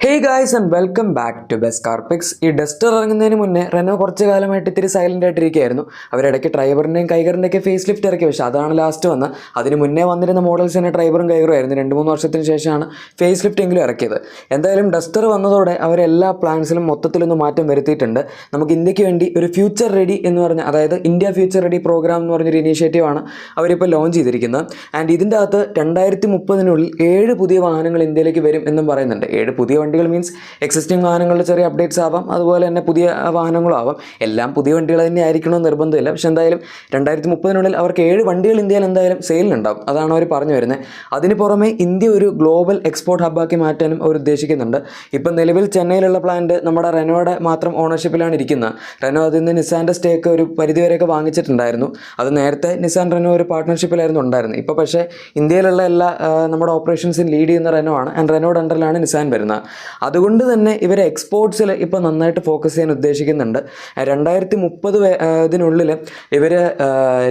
Hey guys and welcome back to best car picks. ഈ Duster ഇറങ്ങുന്നതിന് മുന്നേ Renault കുറച്ച് കാലമായിട്ട് ഇത്തിരി സൈലൻ്റ് ആയിട്ടിരിക്കുകയായിരുന്നു. അവരിടയ്ക്ക് ഡ്രൈവറിൻ്റെയും കൈഗറിൻ്റെയൊക്കെ ഫേസ് ലിഫ്റ്റ് ഇറക്കി, പക്ഷേ അതാണ് ലാസ്റ്റ് വന്ന്. അതിന് മുന്നേ വന്നിരുന്ന മോഡൽസ് തന്നെ ഡ്രൈവറും കൈഗറും ആയിരുന്നു. 2-3 വർഷത്തിന് ശേഷമാണ് ഫേസ് ലിഫ്റ്റ് എങ്കിലും ഇറക്കിയത്. എന്തായാലും ഡസ്റ്റർ വന്നതോടെ അവരെല്ലാ പ്ലാൻസിലും മൊത്തത്തിലൊന്ന് മാറ്റം വരുത്തിയിട്ടുണ്ട്. നമുക്ക് ഇന്ത്യക്ക് വേണ്ടി ഒരു ഫ്യൂച്ചർ റെഡി എന്ന് പറഞ്ഞ, അതായത് ഇന്ത്യ ഫ്യൂച്ചർ റെഡി പ്രോഗ്രാം എന്ന് പറഞ്ഞൊരു ഇനീഷ്യേറ്റീവാണ് അവരിപ്പോൾ ലോഞ്ച് ചെയ്തിരിക്കുന്നത്. ആൻഡ് ഇതിൻ്റെ അകത്ത് 2030 7 പുതിയ വാഹനങ്ങൾ ഇന്ത്യയിലേക്ക് വരും എന്നും പറയുന്നുണ്ട്. 7 പുതിയ വണ്ടികൾ മീൻസ് എക്സിസ്റ്റിംഗ് വാഹനങ്ങളുടെ ചെറിയ അപ്ഡേറ്റ്സ് ആവാം, അതുപോലെ തന്നെ പുതിയ വാഹനങ്ങളും ആവാം. എല്ലാം പുതിയ വണ്ടികൾ തന്നെ ആയിരിക്കണമെന്ന് നിർബന്ധമില്ല. പക്ഷേ എന്തായാലും 2030 അവർക്ക് 7 വണ്ടികൾ ഇന്ത്യയിൽ എന്തായാലും സെയിലിനുണ്ടാവും. അതാണ് അവർ പറഞ്ഞു വരുന്നത്. അതിന് പുറമെ ഇന്ത്യ ഒരു ഗ്ലോബൽ എക്സ്പോർട്ട് ഹബ്ബാക്കി മാറ്റാനും അവർ ഉദ്ദേശിക്കുന്നുണ്ട്. ഇപ്പം നിലവിൽ ചെന്നൈയിലുള്ള പ്ലാന്റ് നമ്മുടെ റെനോയുടെ മാത്രം ഓണർഷിപ്പിലാണ് ഇരിക്കുന്നത്. റെനോ അതിൽ നിന്ന് നിസാൻ്റെ സ്റ്റേക്ക് ഒരു പരിധിവരെയൊക്കെ വാങ്ങിച്ചിട്ടുണ്ടായിരുന്നു. അത് നേരത്തെ നിസാൻ റെനോ ഒരു പാർട്ട്ണർഷിപ്പിലായിരുന്നു ഉണ്ടായിരുന്നത്. ഇപ്പോൾ പക്ഷേ ഇന്ത്യയിലുള്ള എല്ലാ നമ്മുടെ ഓപ്പറേഷൻസും ലീഡ് ചെയ്യുന്ന റെനോ ആണ്. ആൻഡ് റെനോയുടെ അണ്ടറിലാണ് നിസാൻ വരുന്നത്. അതുകൊണ്ട് തന്നെ ഇവരെ എക്സ്പോർട്സിൽ ഇപ്പോൾ നന്നായിട്ട് ഫോക്കസ് ചെയ്യാൻ ഉദ്ദേശിക്കുന്നുണ്ട്. 2030 ഇവർ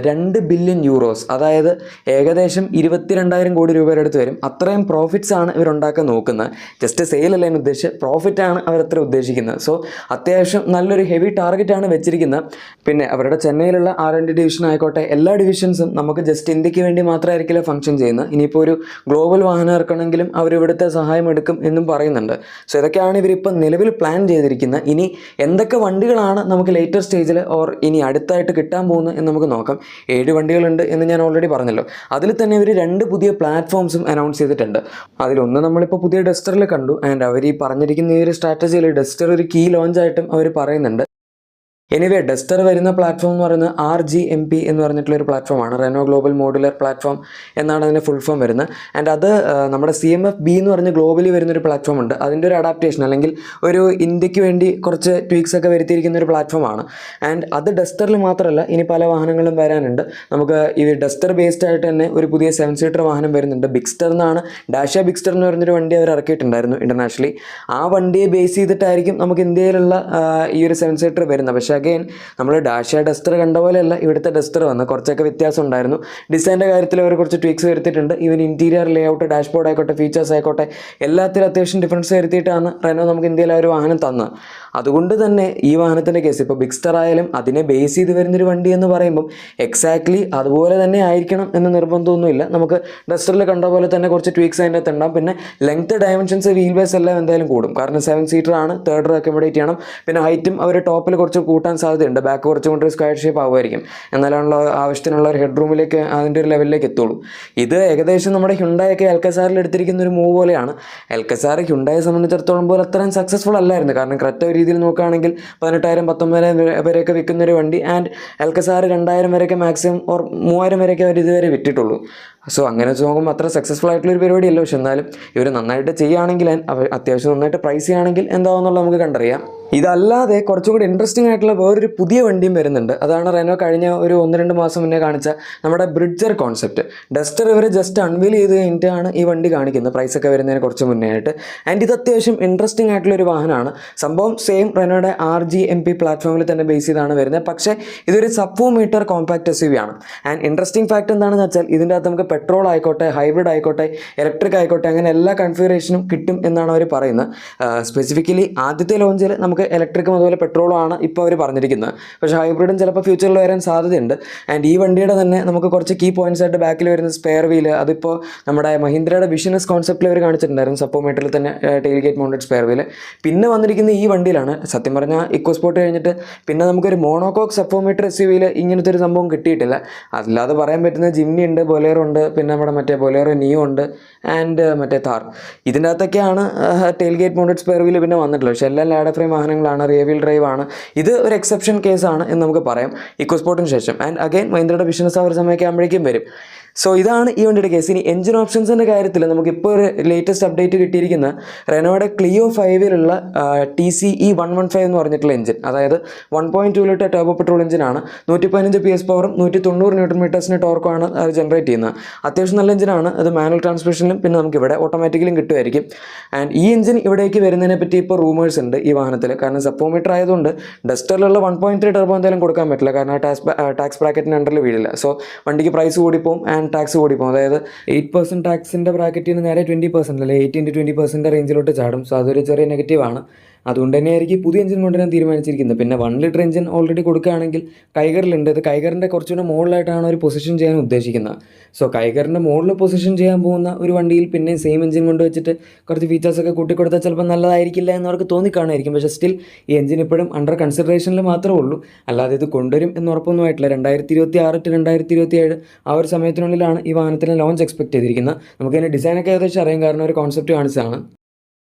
2 ബില്യൺ യൂറോസ്, അതായത് ഏകദേശം 22,000 കോടി രൂപയുടെ അടുത്ത് വരും. അത്രയും പ്രോഫിറ്റ്സ് ആണ് ഇവരുണ്ടാക്കാൻ നോക്കുന്നത്. ജസ്റ്റ് സെയിലല്ല എന്ന് ഉദ്ദേശിച്ച് പ്രോഫിറ്റാണ് അവരത്ര ഉദ്ദേശിക്കുന്നത്. സോ അത്യാവശ്യം നല്ലൊരു ഹെവി ടാർഗറ്റാണ് വെച്ചിരിക്കുന്നത്. പിന്നെ അവരുടെ ചെന്നൈയിലുള്ള R&D ഡിവിഷൻ ആയിക്കോട്ടെ, എല്ലാ ഡിവിഷൻസും നമുക്ക് ജസ്റ്റ് ഇന്ത്യക്ക് വേണ്ടി മാത്രമായിരിക്കില്ല ഫംഗ്ഷൻ ചെയ്യുന്നത്. ഇനിയിപ്പോൾ ഒരു ഗ്ലോബൽ വാഹനം ഇറക്കണമെങ്കിലും അവരിവിടുത്തെ സഹായം എടുക്കും എന്നും പറയുന്നുണ്ട്. സോ ഇതൊക്കെയാണ് ഇവരിപ്പോൾ നിലവിൽ പ്ലാൻ ചെയ്തിരിക്കുന്നത്. ഇനി എന്തൊക്കെ വണ്ടികളാണ് നമുക്ക് ലേറ്റർ സ്റ്റേജിൽ ഓർ ഇനി അടുത്തായിട്ട് കിട്ടാൻ പോകുന്നത് എന്ന് നമുക്ക് നോക്കാം. 7 വണ്ടികളുണ്ട് എന്ന് ഞാൻ ഓൾറെഡി പറഞ്ഞല്ലോ. അതിൽ തന്നെ ഇവർ 2 പുതിയ പ്ലാറ്റ്ഫോംസും അനൗൺസ് ചെയ്തിട്ടുണ്ട്. അതിലൊന്ന് നമ്മളിപ്പോൾ പുതിയ ഡസ്റ്ററിൽ കണ്ടു. ആൻഡ് അവർ ഈ പറഞ്ഞിരിക്കുന്ന ഈ ഒരു സ്ട്രാറ്റജിയിൽ ഡസ്റ്റർ ഒരു കീ ലോഞ്ചായിട്ടും അവർ പറയുന്നുണ്ട്. എനിവേ ഡസ്റ്റർ വരുന്ന പ്ലാറ്റ്ഫോം എന്ന് പറയുന്നത് RGMP എന്ന് പറഞ്ഞിട്ടുള്ളൊരു പ്ലാറ്റ്ഫോമാണ്. റെനോ ഗ്ലോബൽ മോഡുലർ പ്ലാറ്റ്ഫോം എന്നാണ് അതിൻ്റെ ഫുൾ ഫോം വരുന്നത്. ആൻഡ് അത് നമ്മുടെ CMF-B എന്ന് പറഞ്ഞ് ഗ്ലോബലി വരുന്നൊരു പ്ലാറ്റ്ഫോം ഉണ്ട്. അതിൻ്റെ ഒരു അഡാപ്റ്റേഷൻ അല്ലെങ്കിൽ ഒരു ഇന്ത്യക്ക് വേണ്ടി കുറച്ച് ട്വീക്സ് ഒക്കെ വരുത്തിയിരിക്കുന്ന ഒരു പ്ലാറ്റ്ഫോമാണ്. ആൻഡ് അത് ഡസ്റ്ററിൽ മാത്രമല്ല, ഇനി പല വാഹനങ്ങളും വരാനുണ്ട്. നമുക്ക് ഈ ഡസ്റ്റർ ബേസ്ഡ് ആയിട്ട് തന്നെ ഒരു പുതിയ 7 സീറ്റർ വാഹനം വരുന്നുണ്ട്. ബിഗ്സ്റ്റർ എന്നാണ്, ഡാഷ്യ ബിഗ്സ്റ്റർ എന്ന് പറഞ്ഞൊരു വണ്ടി അവർ ഇറക്കിയിട്ടുണ്ടായിരുന്നു ഇൻ്റർനാഷണലി. ആ വണ്ടിയെ ബേസ് ചെയ്തിട്ടായിരിക്കും നമുക്ക് ഇന്ത്യയിലുള്ള ഈ ഒരു 7 സീറ്റർ വരുന്നത്. പക്ഷേ അഗെയിൻ നമ്മൾ ഡാഷ്യ ഡസ്റ്റർ കണ്ട പോലെയല്ല ഇവിടുത്തെ ഡസ്റ്റർ വന്ന് കുറച്ചൊക്കെ വ്യത്യാസം ഉണ്ടായിരുന്നു. ഡിസൈൻ്റെ കാര്യത്തിൽ അവർ കുറച്ച് ട്വീക്സ് വരുത്തിയിട്ടുണ്ട്. ഈവൻ ഇൻറ്റീരിയർ ലേഔട്ട്, ഡാഷ്ബോർഡ് ആയിക്കോട്ടെ, ഫീച്ചേഴ്സ് ആയിക്കോട്ടെ, എല്ലാത്തിലും അത്യാവശ്യം ഡിഫറൻസ് വരുത്തിയിട്ടാണ് റെനോ നമുക്ക് ഇന്ത്യയിൽ ആ ഒരു വാഹനം തന്നത്. അതുകൊണ്ട് തന്നെ ഈ വാഹനത്തിൻ്റെ കേസ് ഇപ്പോൾ ബിഗ്സ്റ്റർ ആയാലും അതിനെ ബേസ് ചെയ്ത് വരുന്നൊരു വണ്ടി എന്ന് പറയുമ്പം എക്സാക്ട്ലി അതുപോലെ തന്നെ ആയിരിക്കണം എന്ന് നിർബന്ധമൊന്നുമില്ല. നമുക്ക് ഡസ്റ്ററിൽ കണ്ട പോലെ തന്നെ കുറച്ച് ട്വീക്സ് അതിൻ്റെ അകത്ത് ഉണ്ടാകും. പിന്നെ ലെങ്ത്, ഡയമെൻഷൻസ്, വീൽ ബേസ് എല്ലാം എന്തായാലും കൂടും. കാരണം 7 സീറ്റർ ആണ്, 3rd റോ അക്കോമഡേറ്റ് ചെയ്യണം. പിന്നെ ഹൈറ്റും അവർ ടോപ്പിൽ കുറച്ച് കൂട്ടാൻ സാധ്യതയുണ്ട്. ബാക്ക് കുറച്ചും കൊണ്ട് സ്ക്വയർ ഷേപ്പ് ആവുമായിരിക്കും. എന്നാലാണല്ലോ ആവശ്യത്തിനുള്ള ഒരു ഹെഡ് റൂമിലേക്ക് അതിൻ്റെ ഒരു ലെവലിലേക്ക് എത്തുള്ളൂ. ഇത് ഏകദേശം നമ്മുടെ ഹ്യുണ്ടായൊക്കെ എൽക്കസാറിൽ എടുത്തിരിക്കുന്ന ഒരു മൂവ് പോലെയാണ്. എൽക്കസാർ ഹ്യുണ്ടായെ സംബന്ധിച്ചിടത്തോളം പോലെ അത്രയും സക്സസ്ഫുൾ അല്ലായിരുന്നു. കാരണം ക്രെറ്റ രീതിയിൽ നോക്കുകയാണെങ്കിൽ 18,000 19,000 വരെയൊക്കെ വിൽക്കുന്നൊരു വണ്ടി. ആൻഡ് എൽക്കസാർ 2,000 വരെയൊക്കെ മാക്സിമം ഓർ 3,000 വരെയൊക്കെ അവർ ഇതുവരെ വിറ്റിട്ടുള്ളൂ. സോ അങ്ങനെ വെച്ച് നോക്കുമ്പോൾ അത്ര സക്സസ്ഫുൾ ആയിട്ടുള്ളൊരു പരിപാടിയല്ല. പക്ഷെ എന്നാലും ഇവർ നന്നായിട്ട് ചെയ്യുകയാണെങ്കിൽ, അവർ അത്യാവശ്യം നന്നായിട്ട് പ്രൈസ് ചെയ്യുകയാണെങ്കിൽ എന്താണെന്നുള്ളത് നമുക്ക് കണ്ടറിയാം. ഇതല്ലാതെ കുറച്ചും കൂടി ഇൻട്രസ്റ്റിംഗ് ആയിട്ടുള്ള വേറൊരു പുതിയ വണ്ടിയും വരുന്നുണ്ട്. അതാണ് റെനോ കഴിഞ്ഞ ഒരു 1-2 മാസം മുന്നേ കാണിച്ച നമ്മുടെ ബ്രിഡ്ജർ കോൺസെപ്റ്റ്. ഡസ്റ്റർ ഇവർ ജസ്റ്റ് അൺവീൽ ചെയ്ത് കഴിഞ്ഞിട്ടാണ് ഈ വണ്ടി കാണിക്കുന്നത്, പ്രൈസൊക്കെ വരുന്നതിന് കുറച്ച് മുന്നേ ആയിട്ട്. ആൻഡ് ഇത് അത്യാവശ്യം ഇൻട്രസ്റ്റിംഗ് ആയിട്ടുള്ളൊരു വാഹനമാണ്. സംഭവം സെയിം റെനോയുടെ RGMP പ്ലാറ്റ്ഫോമിൽ തന്നെ ബേസ് ചെയ്താണ് വരുന്നത്. പക്ഷേ ഇതൊരു സബ് മീറ്റർ കോമ്പാക്ട് SUV ആണ്. ആൻഡ് ഇൻട്രസ്റ്റിംഗ് ഫാക്ട് എന്താണെന്ന് വെച്ചാൽ ഇതിൻ്റെ അകത്ത് നമുക്ക് പെട്രോൾ ആയിക്കോട്ടെ, ഹൈബ്രിഡ് ആയിക്കോട്ടെ, ഇലക്ട്രിക് ആയിക്കോട്ടെ, അങ്ങനെ എല്ലാ കൺഫിഗറേഷനും കിട്ടും എന്നാണ് അവർ പറയുന്നത്. സ്പെസിഫിക്കലി ആദ്യത്തെ ലോഞ്ചിൽ നമുക്ക് ഇലക്ട്രിക്കും അതുപോലെ പെട്രോളും ആണ് ഇപ്പോൾ അവർ പറഞ്ഞിരിക്കുന്നത്. പക്ഷേ ഹൈബ്രിഡും ചിലപ്പോൾ ഫ്യൂച്ചറിൽ വരാൻ സാധ്യതയുണ്ട്. ആൻഡ് ഈ വണ്ടിയുടെ തന്നെ നമുക്ക് കുറച്ച് കീ പോയിന്റ്സ് ആയിട്ട് ബാക്കിൽ വരുന്ന സ്പെയർ വീല്, അതിപ്പോൾ നമ്മുടെ മഹീന്ദ്രയുടെ വിഷനസ് കോൺസെപ്റ്റിൽ അവർ കാണിച്ചിട്ടുണ്ടായിരുന്നു. സപ്പോമീറ്ററിൽ തന്നെ tail gate mounted spare wheel. പിന്നെ വന്നിരിക്കുന്ന ഈ വണ്ടിയിലാണ് സത്യം പറഞ്ഞാൽ ഇക്കോസ്പോർട്ട് കഴിഞ്ഞിട്ട് പിന്നെ നമുക്കൊരു മോണോകോക്ക് സപ്പോമീറ്റർ SUV ഇങ്ങനത്തെ ഒരു സംഭവം കിട്ടിയിട്ടില്ല. അല്ലാതെ പറയാൻ പറ്റുന്ന ജിംനി ഉണ്ട്, ബൊലേറോ ഉണ്ട്, പിന്നെ നമ്മുടെ മറ്റേ ബൊലേറോ നിയോ ഉണ്ട്, ആൻഡ് മറ്റേ താർ. ഇതിൻ്റെ അകത്തൊക്കെയാണ് tail gate mounted spare wheel പിന്നെ വന്നിട്ടുള്ളത്. പക്ഷേ എല്ലാം ലാഡർ ഫ്രെയിം വാഹനങ്ങളാണ്, റിയർ വീൽ ഡ്രൈവ് ആണ്. ഇത് ഒരു എക്സെപ്ഷൻ കേസാണ് എന്ന് നമുക്ക് പറയാം ഇക്കോസ്പോർട്ടിന് ശേഷം. ആൻഡ് അഗൈൻ മഹീന്ദ്രയുടെ ബിസിനസ് ആ ഒരു സമയമൊക്കെ ആകുമ്പോഴേക്കും വരും. സോ ഇതാണ് ഈ വണ്ടിയുടെ കേസ്. ഇനി എഞ്ചിൻ ഓപ്ഷൻസിൻ്റെ കാര്യത്തിൽ നമുക്കിപ്പോൾ ഒരു ലേറ്റസ്റ്റ് അപ്ഡേറ്റ് കിട്ടിയിരിക്കുന്ന റെനോയുടെ ക്ലിയോ 5 TCE 115 എന്ന് പറഞ്ഞിട്ടുള്ള എഞ്ചിൻ, അതായത് 1.2 ലിറ്റർ ടർബോ പെട്രോൾ എഞ്ചിനാണ്. 115 PS പവറും 190 Nm ടോർക്കുമാണ് അത് ജനറേറ്റ് ചെയ്യുന്നത്. അത്യാവശ്യം നല്ല എഞ്ചിനാണ്. അത് മാനുവൽ ട്രാൻസ്മിഷനിലും പിന്നെ നമുക്ക് ഇവിടെ ഓട്ടോമാറ്റിക്കലും കിട്ടുമായിരിക്കും. ആൻഡ് ഈ എഞ്ചിൻ ഇവിടേക്ക് വരുന്നതിനെ പറ്റി ഇപ്പോൾ റൂമേഴ്സ് ഉണ്ട് ഈ വാഹനത്തിൽ. കാരണം സപ്പോമീറ്റർ ആയതുകൊണ്ട് ഡസ്റ്ററിലുള്ള 1.3 ടർബോ എന്തായാലും കൊടുക്കാൻ പറ്റില്ല. കാരണം ടാക്സ് ബ്രാക്കറ്റിന് അണ്ടറിൽ വീഴില്ല. സോ വണ്ടിക്ക് പ്രൈസ് കൂടിപ്പോവും. ആൻഡ് ടാക്സ് കൂടി പോകും. അതായത് 8% ടാക്സിൻ്റെ ബ്രാക്കറ്റിൽ നിന്ന് നേരെ 20% അല്ലെ 18-20% റേഞ്ചിലോട്ട് ചാടും. സോ അതൊരു ചെറിയ നെഗറ്റീവാണ്. അതുകൊണ്ട് തന്നെയായിരിക്കും പുതിയ എഞ്ചിൻ കൊണ്ടുവരാൻ തീരുമാനിച്ചിരിക്കുന്നത്. പിന്നെ 1 ലിറ്റർ എഞ്ചിൻ ഓൾറെഡി കൊടുക്കുകയാണെങ്കിൽ കൈഗറിലുണ്ട്. ഇത് കൈഗറിൻ്റെ കുറച്ചുകൂടെ മുകളിലായിട്ടാണ് ഒരു പൊസിഷൻ ചെയ്യാൻ ഉദ്ദേശിക്കുന്നത്. സോ കൈഗറിൻ്റെ മുകളിൽ പൊസിഷൻ ചെയ്യാൻ പോകുന്ന ഒരു വണ്ടിയിൽ പിന്നെ സെയിം എഞ്ചിൻ കൊണ്ട് വെച്ചിട്ട് കുറച്ച് ഫീച്ചേഴ്സൊക്കെ കൂട്ടിക്കൊടുത്താൽ ചിലപ്പോൾ നല്ലതായിരിക്കില്ല എന്നവർക്ക് തോന്നിക്കാണായിരിക്കും. പക്ഷേ സ്റ്റിൽ ഈ എഞ്ചിൻ ഇപ്പോഴും അണ്ടർ കൺസിഡറേഷനിൽ മാത്രമേ ഉള്ളൂ. അല്ലാതെ ഇത് കൊണ്ടുവരും എന്ന് ഉറപ്പൊന്നും ആയിട്ടില്ല. 2026 to 2027 ആ ഒരു സമയത്തിനുള്ളിലാണ് ഈ വാഹനത്തിന് ലോഞ്ച് എക്സ്പെക്ട് ചെയ്തിരിക്കുന്നത്. നമുക്കതിൻ്റെ ഡിസൈനൊക്കെ ഏകദേശം അറിയാം, കാരണം ഒരു കോൺസെപ്റ്റ് കാണിച്ചതാണ്.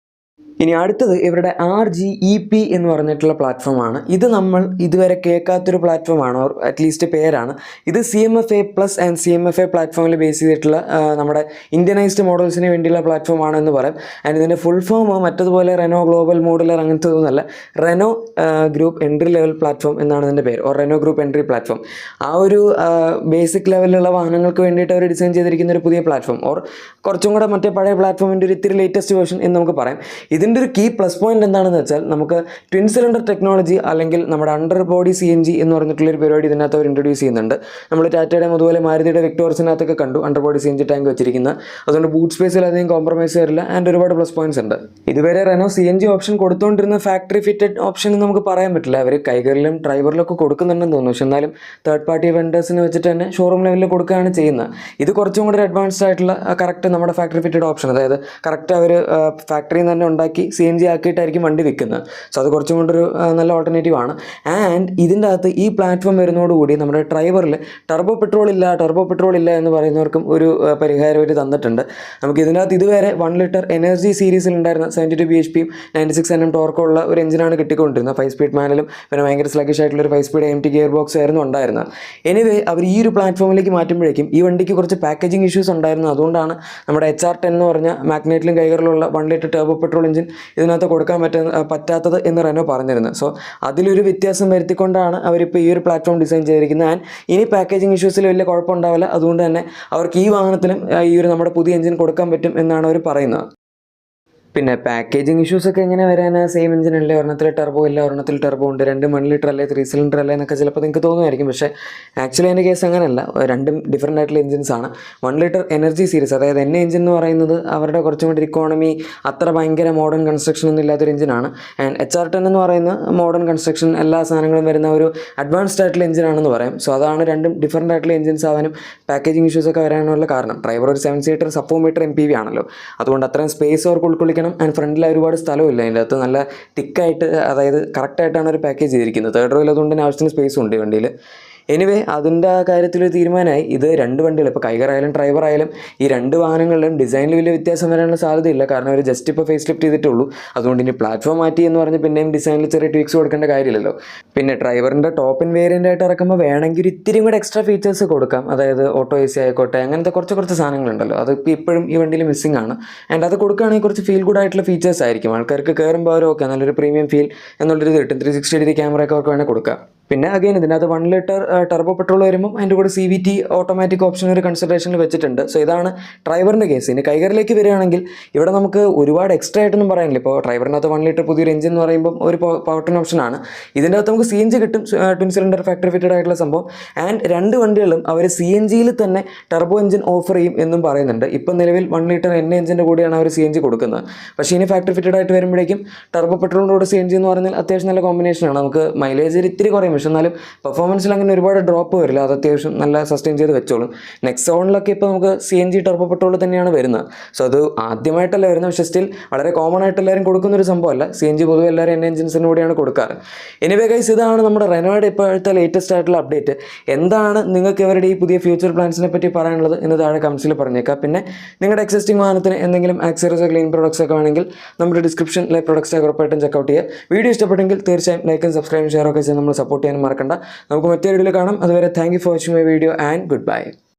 ഇനി അടുത്തത് ഇവരുടെ RGEP എന്ന് പറഞ്ഞിട്ടുള്ള പ്ലാറ്റ്ഫോമാണ്. ഇത് നമ്മൾ ഇതുവരെ കേൾക്കാത്തൊരു പ്ലാറ്റ്ഫോമാണ്, ഓർ അറ്റ്ലീസ്റ്റ് പേരാണ്. ഇത് CMF-A പ്ലസ് ആൻഡ് CMF-A പ്ലാറ്റ്ഫോമിൽ ബേസ് ചെയ്തിട്ടുള്ള നമ്മുടെ ഇന്ത്യനൈസ്ഡ് മോഡൽസിന് വേണ്ടിയുള്ള പ്ലാറ്റ്ഫോമാണ് എന്ന് പറയും. ആൻഡ് ഇതിൻ്റെ ഫുൾ ഫോം മറ്റതുപോലെ റെനോ ഗ്ലോബൽ മോഡുലർ അങ്ങനത്തെ ഒന്നുമല്ല, Renault group entry level platform എന്നാണ് ഇതിൻ്റെ പേര്, or Renault group entry platform. ആ ഒരു ബേസിക് ലെവലിലുള്ള വാഹനങ്ങൾക്ക് വേണ്ടിയിട്ട് അവർ ഡിസൈൻ ചെയ്തിരിക്കുന്ന ഒരു പുതിയ പ്ലാറ്റ്ഫോം, ഓർ കുറച്ചും കൂടെ മറ്റേ പഴയ പ്ലാറ്റ്ഫോമിൻ്റെ ഒരു ഇത്തിരി ലേറ്റസ്റ്റ് വേർഷൻ എന്ന് നമുക്ക് പറയാം. ഇതിൻ്റെ ഒരു കീ പ്ലസ് പോയിന്റ് എന്താണെന്ന് വെച്ചാൽ നമുക്ക് ട്വിൻ സിലിണ്ടർ ടെക്നോളജി അല്ലെങ്കിൽ നമ്മുടെ അണ്ടർ ബോഡി CNG എന്ന് പറഞ്ഞിട്ടുള്ളൊരു പരിപാടി ഇതിനകത്ത് അവർ ഇൻട്രൊഡ്യൂസ് ചെയ്യുന്നുണ്ട്. നമ്മൾ ടാറ്റയുടെ അതുപോലെ മാരുതിയുടെ വിക്ടോർസിനകത്തൊക്കെ കണ്ടു അണ്ടർ ബോഡി CNG ടാങ്ക് വെച്ചിരിക്കുന്നത്. അതുകൊണ്ട് ബൂട്ട് സ്പേസിൽ അധികം കോംപ്രമൈസ് വരില്ല ആൻഡ് ഒരുപാട് പ്ലസ് പോയിന്റ്സ് ഉണ്ട്. ഇതുവരെ റെനോ CNG ഓപ്ഷൻ കൊടുത്തുകൊണ്ടിരുന്ന ഫാക്ടറി ഫിറ്റഡ് ഓപ്ഷൻ എന്ന് നമുക്ക് പറയാൻ പറ്റില്ല. അവർ കൈകളിലും ഡ്രൈവറിലൊക്കെ കൊടുക്കുന്നുണ്ടെന്ന് തോന്നുന്നു. പക്ഷെ എന്നാലും തേർഡ് പാർട്ടി വെൻഡേഴ്സിന് വെച്ചിട്ട് തന്നെ ഷോറൂം ലെവലിൽ കൊടുക്കുകയാണ് ചെയ്യുന്നത്. ഇത് കുറച്ചും കൂടി അഡ്വാൻസ്ഡ് ആയിട്ടുള്ള കറക്റ്റ് നമ്മുടെ ഫാക്ടറി ഫിറ്റഡ് ഓപ്ഷൻ, അതായത് കറക്റ്റ് അവർ ഫാക്ടറിയിൽ നിന്ന് തന്നെ ഉണ്ടാക്കി CNG ആക്കിയിട്ടായിരിക്കും വണ്ടി വിൽക്കുന്നത്. സോ അത് കുറച്ചും കൊണ്ടൊരു നല്ല ഓൾട്ടർനേറ്റീവ് ആണ്. ആൻഡ് ഇതിൻ്റെ അകത്ത് ഈ പ്ലാറ്റ്ഫോം വരുന്നതോടുകൂടി നമ്മുടെ ഡ്രൈവറിൽ ടർബോ പെട്രോൾ ഇല്ല എന്ന് പറയുന്നവർക്കും ഒരു പരിഹാരം അവർ തന്നിട്ടുണ്ട്. നമുക്ക് ഇതിനകത്ത് ഇതുവരെ 1 ലിറ്റർ എനർജി സീരീസിൽ ഉണ്ടായിരുന്ന 72 bhp 96 Nm ടോർക്കുള്ള ഒരു എഞ്ചിനാണ് കിട്ടിക്കൊണ്ടിരുന്നത്. 5 സ്പീഡ് മാനുവലും പിന്നെ ഭയങ്കര സ്ലഗിഷ് ആയിട്ടുള്ള ഒരു 5 സ്പീഡ് AMT ഗിയർ ബോക്സ് ആയിരുന്നു ഉണ്ടായിരുന്നത്. എനിവേ അവർ ഈ ഒരു പ്ലാറ്റ്ഫോമിലേക്ക് മാറ്റുമ്പോഴേക്കും ഈ വണ്ടിക്ക് കുറച്ച് പാക്കേജിങ് ഇഷ്യൂസ് ഉണ്ടായിരുന്നു. അതുകൊണ്ടാണ് നമ്മുടെ HR10 എന്ന് പറഞ്ഞ മാഗ്നറ്റിലും കൈകളിലുള്ള 1 ലിറ്റർ ടർബോ പെട്രോൾ എഞ്ചിൻ ഇതിനകത്ത് കൊടുക്കാൻ പറ്റാത്തത് എന്ന് റെനോ പറഞ്ഞിരുന്നത്. സോ അതിലൊരു വ്യത്യാസം വരുത്തിക്കൊണ്ടാണ് അവരിപ്പോൾ ഈ ഒരു പ്ലാറ്റ്ഫോം ഡിസൈൻ ചെയ്തിരിക്കുന്നത്. ആൻഡ് ഇനി പാക്കേജിങ് ഇഷ്യൂസിൽ വലിയ കുഴപ്പമുണ്ടാവില്ല. അതുകൊണ്ട് തന്നെ അവർക്ക് ഈ വാഹനത്തിലും ഈ ഒരു നമ്മുടെ പുതിയ എഞ്ചിൻ കൊടുക്കാൻ പറ്റും എന്നാണ് അവർ പറയുന്നത്. പിന്നെ പാക്കേജിങ് ഇഷ്യൂസൊക്കെ എങ്ങനെ വരാനാ? സെയിം എഞ്ചിനല്ലേ, ഒരെണ്ണത്തിൽ ടർബോ ഇല്ല, ഒരെണ്ണത്തിൽ ടർബോ ഉണ്ട്, 2 1 ലിറ്റർ അല്ലേ 3 സിലിണ്ടർ അല്ലേ എന്നൊക്കെ ചിലപ്പോൾ നിങ്ങൾക്ക് തോന്നുമായിരിക്കും. പക്ഷേ ആക്ച്വലി അതിൻ്റെ കേസ് അങ്ങനെയല്ല. രണ്ടും ഡിഫറൻ്റ് ആയിട്ടുള്ള എഞ്ചിൻസ് ആണ്. 1 ലിറ്റർ എനർജി സീരീസ്, അതായത് എഞ്ചിൻ എന്ന് പറയുന്നത് അവരുടെ കുറച്ചും കൂടി ഇക്കോണമി, അത്ര ഭയങ്കര മോഡേൺ കൺസ്ട്രക്ഷൻ ഒന്നും ഇല്ലാത്തൊരു എഞ്ചിനാണ്. ആൻഡ് HR10 എന്ന് പറയുന്ന മോഡേൺ കൺസ്ട്രക്ഷൻ എല്ലാ സാധനങ്ങളും വരുന്ന ഒരു അഡ്വാൻസ്ഡ് ആയിട്ടുള്ള എഞ്ചിനാണെന്ന് പറയാം. സോ അതാണ് രണ്ടും ഡിഫറൻ്റ് ആയിട്ടുള്ള എഞ്ചിൻസ് ആവാനും പാക്കേജിങ് ഇഷ്യൂസൊക്കെ വരാനുള്ള കാരണം. ഡ്രൈവർ ഒരു 7 സീറ്റർ സബ് 4 മീറ്റർ MPV ആണല്ലോ. അതുകൊണ്ട് അത്രയും സ്പേസ് അവർക്ക് ഉൾക്കൊള്ളിക്കണം. ആൻഡ് ഫ്രണ്ടിൽ ഒരുപാട് സ്ഥലമില്ല, അതിൻ്റെ അകത്ത് നല്ല തിക്കായിട്ട്, അതായത് കറക്റ്റായിട്ടാണ് ഒരു പാക്കേജ് ചെയ്തിരിക്കുന്നത്. തേർഡ് റോയിൽ അതുകൊണ്ട് തന്നെ ആവശ്യത്തിന് സ്പേസ് ഉണ്ട് ഈ വണ്ടിയിൽ. എനിവേ അതിൻ്റെ ആ കാര്യത്തിലൊരു തീരുമാനമായി. ഇത് 2 വണ്ടികൾ, ഇപ്പോൾ കൈഗർ ആയാലും ഡ്രൈവർ ആയാലും ഈ 2 വാഹനങ്ങളിലും ഡിസൈനിൽ വലിയ വ്യത്യാസം വരാനുള്ള സാധ്യതയില്ല. കാരണം അവർ ജസ്റ്റ് ഇപ്പോൾ ഫേസ് ലിഫ്റ്റ് ചെയ്തിട്ടുള്ളൂ. അതുകൊണ്ട് ഇനി പ്ലാറ്റ്ഫോം മാറ്റി എന്ന് പറഞ്ഞ് പിന്നെയും ഡിസൈനിൽ ചെറിയ ട്വീക്സ് കൊടുക്കേണ്ട കാര്യമില്ലല്ലോ. പിന്നെ ഡ്രൈവറിൻ്റെ ടോപ്പ് ഇൻ വേരിയൻ്റ് ആയിട്ട് ഇറക്കുമ്പോൾ വേണമെങ്കിൽ ഒരു ഇത്തിരി കൂടെ എക്സ്ട്രാ ഫീച്ചേഴ്സ് കൊടുക്കാം. അതായത് ഓട്ടോ AC ആയിക്കോട്ടെ, അങ്ങനത്തെ കുറച്ച് സാധനങ്ങളുണ്ടല്ലോ, അതൊക്കെ ഇപ്പോഴും ഈ വണ്ടിയിൽ മിസ്സിംഗ് ആണ്. ആൻഡ് അത് കൊടുക്കുകയാണെങ്കിൽ കുറച്ച് ഫീൽ ഗുഡ് ആയിട്ടുള്ള ഫീച്ചേഴ്സ് ആയിരിക്കും. ആൾക്കാർക്ക് കയറുമ്പോൾ അവരൊക്കെ നല്ലൊരു പ്രീമിയം ഫീൽ എന്നുള്ളൊരു ഇത് കിട്ടും. 360 ക്യാമറയൊക്കെ അവർക്ക് വേണമെങ്കിൽ കൊടുക്കാം. പിന്നെ അഗൈൻ ഇതിനകത്ത് 1 ലിറ്റർ ടർബോ പെട്രോൾ വരുമ്പോൾ അതിൻ്റെ കൂടെ CVT ഓട്ടോമാറ്റിക് ഓപ്ഷൻ ഒരു കൺസിഡറേഷനിൽ വെച്ചിട്ടുണ്ട്. സോ ഇതാണ് ഡ്രൈവറിൻ്റെ കേസ്. ഇനി കൈഗറിലേക്ക് വരികയാണെങ്കിൽ ഇവിടെ നമുക്ക് ഒരുപാട് എക്സ്ട്രാ ആയിട്ടൊന്നും പറയാനില്ല. ഇപ്പോൾ ഡ്രൈവറിനകത്ത് 1 ലിറ്റർ പുതിയൊരു എഞ്ചിൻ എന്ന് പറയുമ്പോൾ ഒരു പവർ ട്രിൻ ഓപ്ഷനാണ്. ഇതിൻ്റെ അകത്ത് നമുക്ക് CNG കിട്ടും, ട്വിൻ സിലിണ്ടർ ഫാക്ടറി ഫിറ്റഡ് ആയിട്ടുള്ള സംഭവം. ആൻഡ് 2 വണ്ടികളും അവർ CNGയിൽ തന്നെ ടർബോ എഞ്ചിൻ ഓഫർ ചെയ്യും എന്നും പറയുന്നുണ്ട്. ഇപ്പം നിലവിൽ 1 ലിറ്റർ എഞ്ചിൻ്റെ കൂടെയാണ് അവർ CNG കൊടുക്കുന്നത്. പക്ഷേ ഇനി ഫാക്ടറി ഫിറ്റഡ് ആയിട്ട് വരുമ്പോഴേക്കും ടർബോ പെട്രോളിനോട് CNG എന്ന് പറഞ്ഞാൽ അത്യാവശ്യം നല്ല കോമ്പിനേഷനാണ്. നമുക്ക് മൈലേജ് ഇത്തിരി കുറയും, പക്ഷെ എന്നാലും പെർഫോമൻസിൽ അങ്ങനെ ഒരുപാട് ഡ്രോപ്പ് വരില്ല. അത് അത്യാവശ്യം നല്ല സസ്റ്റെയിൻ ചെയ്ത് വെച്ചോളും. നെക്സോണിലൊക്കെ ഇപ്പോൾ നമുക്ക് CNG ടർബോ പെട്രോൾ തന്നെയാണ് വരുന്നത്. സോ അത് ആദ്യമായിട്ടല്ല വരുന്നത്, പക്ഷേ സ്റ്റിൽ വളരെ കോമൺ ആയിട്ട് എല്ലാവരും കൊടുക്കുന്നൊരു സംഭവമല്ല. CNG പൊതുവെ എല്ലാവരും എഞ്ചിൻസിന് കൂടെയാണ് കൊടുക്കാറ്. എനിവേ ഗൈസ്, ഇതാണ് നമ്മുടെ റെനോയുടെ ഇപ്പോഴത്തെ ലേറ്റസ്റ്റ് ആയിട്ടുള്ള അപ്ഡേറ്റ്. എന്താണ് നിങ്ങൾക്ക് ഇവരുടെ ഈ പുതിയ ഫ്യൂച്ചർ പ്ലാൻസിനെ പറ്റി പറയാനുള്ളത് എന്ന് താഴെ കമൻസിൽ പറഞ്ഞേക്കാം. പിന്നെ നിങ്ങളുടെ എക്സിസ്റ്റിംഗ് വാഹനത്തിന് എന്തെങ്കിലും ആക്സറീസോ ക്ലീൻ പ്രോഡക്ട്സ് ഒക്കെ വേണമെങ്കിൽ നമ്മുടെ ഡിസ്ക്രിപ്ഷനിലെ പ്രോഡക്ട്സ് ഉറപ്പായിട്ടും ചെക്കൗട്ട് ചെയ്യുക. വീഡിയോ ഇഷ്ടപ്പെട്ടെങ്കിൽ തീർച്ചയായും ലൈക്കും സബ്സ്ക്രൈബും ഷെയർ ഒക്കെ ചെയ്ത് നമ്മൾ സപ്പോർട്ട് ചെയ്യാനും മറക്കണ്ട. നമുക്ക് മറ്റൊരു വീഡിയോയിൽ കാണാം. അതുവരെ thank you for watching my video and good bye.